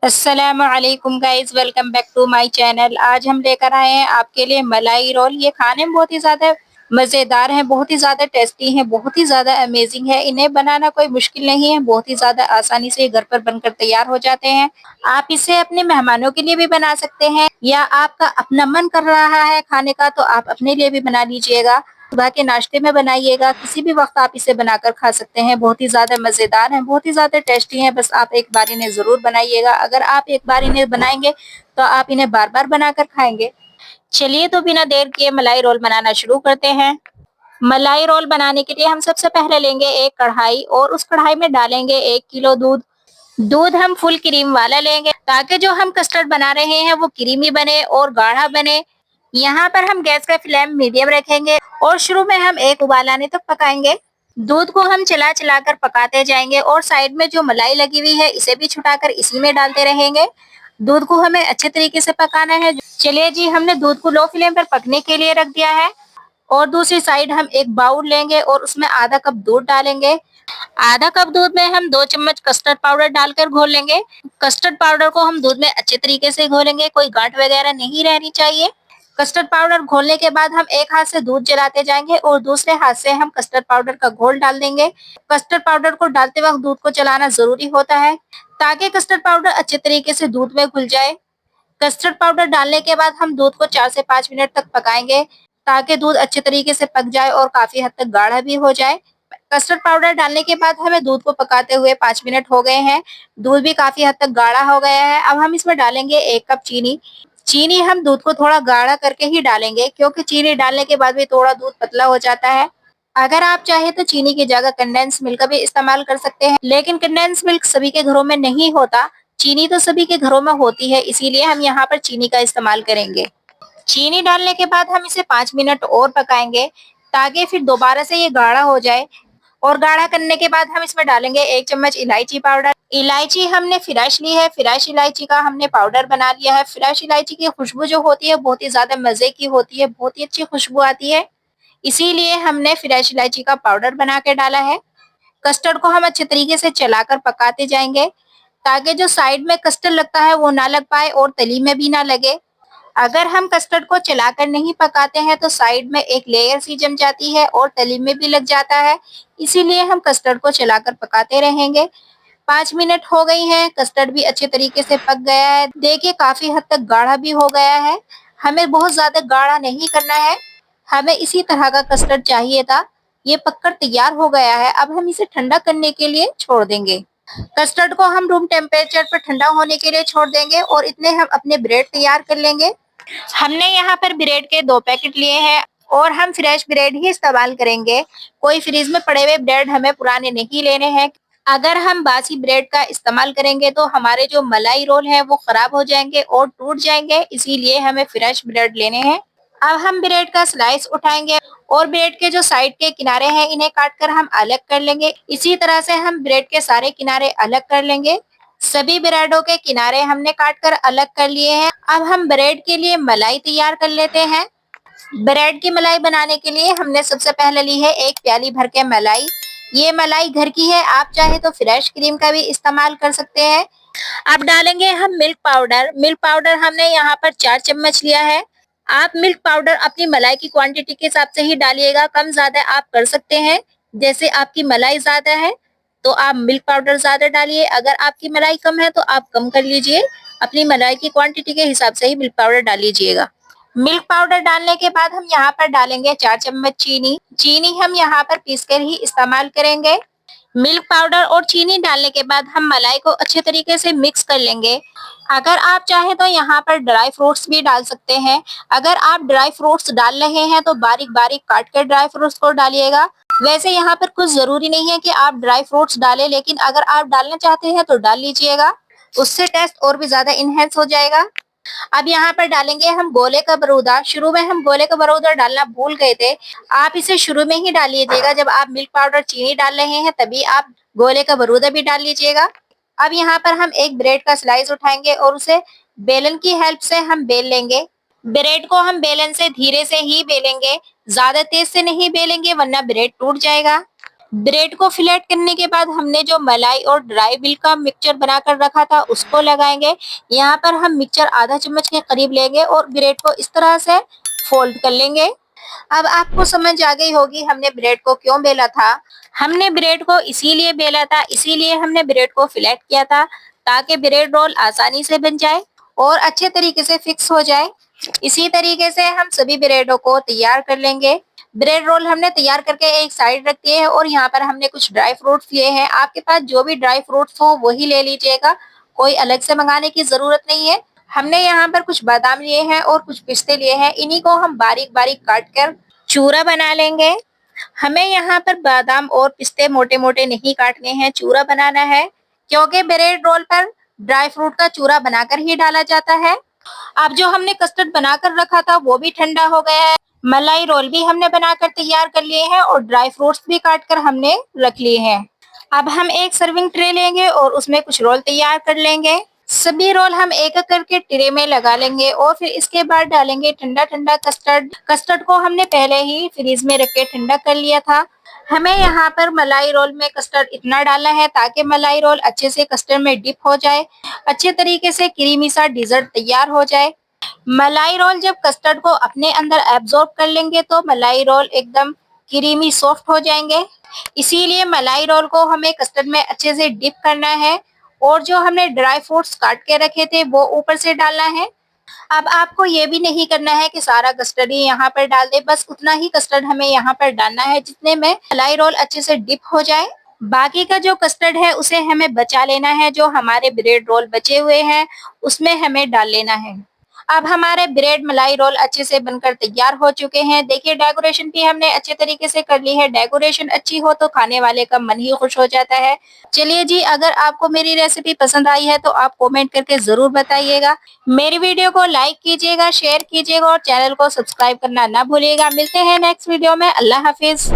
अस्सलामुअलैकुम guys, welcome back to my channel. आज हम लेकर आए हैं आपके लिए मलाई रोल। ये खाने में बहुत ही ज़्यादा मज़ेदार हैं, बहुत ही ज़्यादा टेस्टी हैं, बहुत ही ज़्यादा अमेजिंग है। इन्हें बनाना कोई मुश्किल नहीं है, बहुत ही ज़्यादा आसानी से घर पर बनकर तैयार हो जाते हैं। आप इसे अपने मेहमानों के लिए भी बना सकते हैं या आपका अपना मन कर रहा है खाने का तो आप अपने लिए भी बना लीजिएगा। सुबह के नाश्ते में बनाइएगा, किसी भी वक्त आप इसे बनाकर खा सकते हैं। बहुत ही ज़्यादा मज़ेदार हैं, बहुत ही ज़्यादा टेस्टी हैं। बस आप एक बार इन्हें ज़रूर बनाइएगा। अगर आप एक बार इन्हें बनाएंगे तो आप इन्हें बार-बार बनाकर खाएंगे। चलिए तो बिना देर किए मलाई रोल बनाना शुरू करते हैं। मलाई रोल बनाने के लिए हम सबसे पहले लेंगे एक कढ़ाई और उस कढ़ाई में डालेंगे 1 किलो दूध। दूध हम फुल क्रीम वाला लेंगे ताकि जो हम कस्टर्ड बना रहे हैं वो क्रीमी बने और गाढ़ा बने। यहाँ पर हम गैस का फ्लेम मीडियम रखेंगे और शुरू में हम एक उबाल आने तक पकाएंगे। दूध को हम चला चला कर पकाते जाएंगे और साइड में जो मलाई लगी हुई है इसे भी छुटाकर इसी में डालते रहेंगे। दूध को हमें अच्छे तरीके से पकाना है। चलिए जी, हमने दूध को लो फ्लेम पर पकने के लिए रख दिया है और दूसरी साइड हम एक बाउल लेंगे और उसमें आधा कप दूध डालेंगे। आधा कप दूध में हम 2 चम्मच कस्टर्ड पाउडर डालकर घोल लेंगे। कस्टर्ड पाउडर को हम दूध में अच्छे तरीके से घोलेंगे, कोई गांठ वगैरह नहीं रहनी चाहिए। कस्टर्ड पाउडर घोलने के बाद हम एक हाथ से दूध चलाते जाएंगे और दूसरे हाथ से हम कस्टर्ड पाउडर का घोल डाल देंगे। कस्टर्ड पाउडर को डालते वक्त दूध को चलाना जरूरी होता है ताकि कस्टर्ड पाउडर अच्छे तरीके से दूध में घुल जाए। कस्टर्ड पाउडर डालने के बाद हम दूध को 4 से 5 मिनट तक पकाएंगे ताकि दूध अच्छे तरीके से पक जाए और काफी हद तक गाढ़ा भी हो जाए। कस्टर्ड पाउडर डालने के बाद हमें दूध को पकाते हुए 5 मिनट हो गए हैं। दूध भी काफी हद तक गाढ़ा हो गया है। अब हम इसमें डालेंगे 1 कप चीनी। चीनी हम दूध को थोड़ा गाढ़ा करके ही डालेंगे क्योंकि चीनी डालने के बाद भी थोड़ा दूध पतला हो जाता है। अगर आप चाहे तो चीनी की जगह कंडेंस मिल्क का भी इस्तेमाल कर सकते हैं, लेकिन कंडेंस मिल्क सभी के घरों में नहीं होता। चीनी तो सभी के घरों में होती है, इसीलिए हम यहाँ पर चीनी का इस्तेमाल करेंगे। चीनी डालने के बाद हम इसे 5 मिनट और पकाएंगे ताकि फिर दोबारा से ये गाढ़ा हो जाए। और गाढ़ा करने के बाद हम इसमें डालेंगे 1 चम्मच इलायची पाउडर। इलायची हमने फ्रेश ली है, फ्रेश इलायची का हमने पाउडर बना लिया है। फ्रेश इलायची की खुशबू जो होती है बहुत ही ज्यादा मजे की होती है, बहुत ही अच्छी खुशबू आती है, इसीलिए हमने फ्रेश इलायची का पाउडर बना के डाला है। कस्टर्ड को हम अच्छे तरीके से चलाकर पकाते जाएंगे ताकि जो साइड में कस्टर्ड लगता है वो ना लग पाए और तली में भी ना लगे। अगर हम कस्टर्ड को चलाकर नहीं पकाते हैं तो साइड में एक लेयर सी जम जाती है और तली में भी लग जाता है, इसीलिए हम कस्टर्ड को चलाकर पकाते रहेंगे। 5 मिनट हो गई हैं, कस्टर्ड भी अच्छे तरीके से पक गया है। देखिए काफी हद तक गाढ़ा भी हो गया है। हमें बहुत ज्यादा गाढ़ा नहीं करना है, हमें इसी तरह का कस्टर्ड चाहिए था। ये पककर तैयार हो गया है। अब हम इसे ठंडा करने के लिए छोड़ देंगे। कस्टर्ड को हम रूम टेम्परेचर पर ठंडा होने के लिए छोड़ देंगे और इतने हम अपने ब्रेड तैयार कर लेंगे। हमने यहाँ पर ब्रेड के 2 पैकेट लिए हैं और हम फ्रेश ब्रेड ही इस्तेमाल करेंगे। कोई फ्रीज में पड़े हुए ब्रेड हमें पुराने नहीं लेने हैं। अगर हम बासी ब्रेड का इस्तेमाल करेंगे तो हमारे जो मलाई रोल है वो खराब हो जाएंगे और टूट जाएंगे, इसीलिए हमें फ्रेश ब्रेड लेने हैं। अब हम ब्रेड का स्लाइस उठाएंगे और ब्रेड के जो साइड के किनारे हैं इन्हें काट कर हम अलग कर लेंगे। इसी तरह से हम ब्रेड के सारे किनारे अलग कर लेंगे। सभी ब्रेडों के किनारे हमने काट कर अलग कर लिए हैं। अब हम ब्रेड के लिए मलाई तैयार कर लेते हैं। ब्रेड की मलाई बनाने के लिए हमने सबसे पहले ली है 1 प्याली भर के मलाई। ये मलाई घर की है, आप चाहे तो फ्रेश क्रीम का भी इस्तेमाल कर सकते हैं। अब डालेंगे हम मिल्क पाउडर। मिल्क पाउडर हमने यहाँ पर 4 चम्मच लिया है। आप मिल्क पाउडर अपनी मलाई की क्वांटिटी के हिसाब से ही डालिएगा, कम ज्यादा आप कर सकते हैं। जैसे आपकी मलाई ज्यादा है तो आप मिल्क पाउडर ज्यादा डालिए, अगर आपकी मलाई कम है तो आप कम कर लीजिए। अपनी मलाई की क्वांटिटी के हिसाब से ही मिल्क पाउडर डाल लीजिएगा। मिल्क पाउडर डालने के बाद हम यहाँ पर डालेंगे 4 चम्मच चीनी। चीनी हम यहाँ पर पीसकर ही इस्तेमाल करेंगे। मिल्क पाउडर और चीनी डालने के बाद हम मलाई को अच्छे तरीके से मिक्स कर लेंगे। अगर आप चाहें तो यहाँ पर ड्राई फ्रूट्स भी डाल सकते हैं। अगर आप ड्राई फ्रूट्स डाल रहे हैं तो बारीक बारीक काट कर ड्राई फ्रूट्स को डालिएगा। वैसे यहाँ पर कुछ जरूरी नहीं है कि आप ड्राई फ्रूट्स डालें, लेकिन अगर आप डालना चाहते हैं तो डाल लीजिएगा, उससे टेस्ट और भी ज्यादा इनहेंस हो जाएगा। अब यहाँ पर डालेंगे हम गोले का बरूदा। शुरू में हम गोले का बरूदा डालना भूल गए थे, आप इसे शुरू में ही डाल लीजिएगा। जब आप मिल्क पाउडर चीनी डाल रहे हैं तभी आप गोले का बरूदा भी डाल लीजिएगा। अब यहाँ पर हम एक ब्रेड का स्लाइस उठाएंगे और उसे बेलन की हेल्प से हम बेल लेंगे। ब्रेड को हम बेलन से धीरे से ही बेलेंगे, ज्यादा तेज से नहीं बेलेंगे वरना ब्रेड टूट जाएगा। ब्रेड को फिलेट करने के बाद हमने जो मलाई और ड्राई मिल्क का मिक्सचर बनाकर रखा था उसको लगाएंगे। यहाँ पर हम मिक्सचर आधा चम्मच के करीब लेंगे और ब्रेड को इस तरह से फोल्ड कर लेंगे। अब आपको समझ आ गई होगी हमने ब्रेड को क्यों बेला था। हमने ब्रेड को इसीलिए बेला था, इसीलिए हमने ब्रेड को फिलेट किया था ताकि ब्रेड रोल आसानी से बन जाए और अच्छे तरीके से फिक्स हो जाए। इसी तरीके से हम सभी ब्रेडों को तैयार कर लेंगे। ब्रेड रोल हमने तैयार करके एक साइड रख दिए हैं और यहाँ पर हमने कुछ ड्राई फ्रूट्स लिए हैं। आपके पास जो भी ड्राई फ्रूट्स हो वही ले लीजिएगा, कोई अलग से मंगाने की जरूरत नहीं है। हमने यहाँ पर कुछ बादाम लिए हैं और कुछ पिस्ते लिए हैं, इन्हीं को हम बारीक बारीक काट कर चूरा बना लेंगे। हमें यहाँ पर बादाम और पिस्ते मोटे मोटे नहीं काटने हैं, चूरा बनाना है, क्योंकि ब्रेड रोल पर ड्राई फ्रूट का चूरा बनाकर ही डाला जाता है। अब जो हमने कस्टर्ड बनाकर रखा था वो भी ठंडा हो गया है। मलाई रोल भी हमने बनाकर तैयार कर लिए हैं और ड्राई फ्रूट्स भी काट कर हमने रख लिए हैं। अब हम एक सर्विंग ट्रे लेंगे और उसमें कुछ रोल तैयार कर लेंगे। सभी रोल हम एक एक करके ट्रे में लगा लेंगे और फिर इसके बाद डालेंगे ठंडा ठंडा कस्टर्ड। कस्टर्ड को हमने पहले ही फ्रीज में रख के ठंडा कर लिया था। हमें यहाँ पर मलाई रोल में कस्टर्ड इतना डालना है ताकि मलाई रोल अच्छे से कस्टर्ड में डिप हो जाए, अच्छे तरीके से क्रीमी सा डिजर्ट तैयार हो जाए। मलाई रोल जब कस्टर्ड को अपने अंदर एब्जॉर्ब कर लेंगे तो मलाई रोल एकदम क्रीमी सॉफ्ट हो जाएंगे। इसीलिए मलाई रोल को हमें कस्टर्ड में अच्छे से डिप करना है और जो हमने ड्राई फ्रूट्स काट के रखे थे वो ऊपर से डालना है। अब आपको ये भी नहीं करना है कि सारा कस्टर्ड ही यहाँ पर डाल दे, बस उतना ही कस्टर्ड हमें यहाँ पर डालना है जितने में मलाई रोल अच्छे से डिप हो जाए। बाकी का जो कस्टर्ड है उसे हमें बचा लेना है, जो हमारे ब्रेड रोल बचे हुए हैं उसमें हमें डाल लेना है। अब हमारे ब्रेड मलाई रोल अच्छे से बनकर तैयार हो चुके हैं। देखिए डेकोरेशन भी हमने अच्छे तरीके से कर ली है। डेकोरेशन अच्छी हो तो खाने वाले का मन ही खुश हो जाता है। चलिए जी, अगर आपको मेरी रेसिपी पसंद आई है तो आप कमेंट करके जरूर बताइएगा। मेरी वीडियो को लाइक कीजिएगा, शेयर कीजिएगा और चैनल को सब्सक्राइब करना ना भूलिएगा। मिलते हैं नेक्स्ट वीडियो में। अल्लाह हाफिज।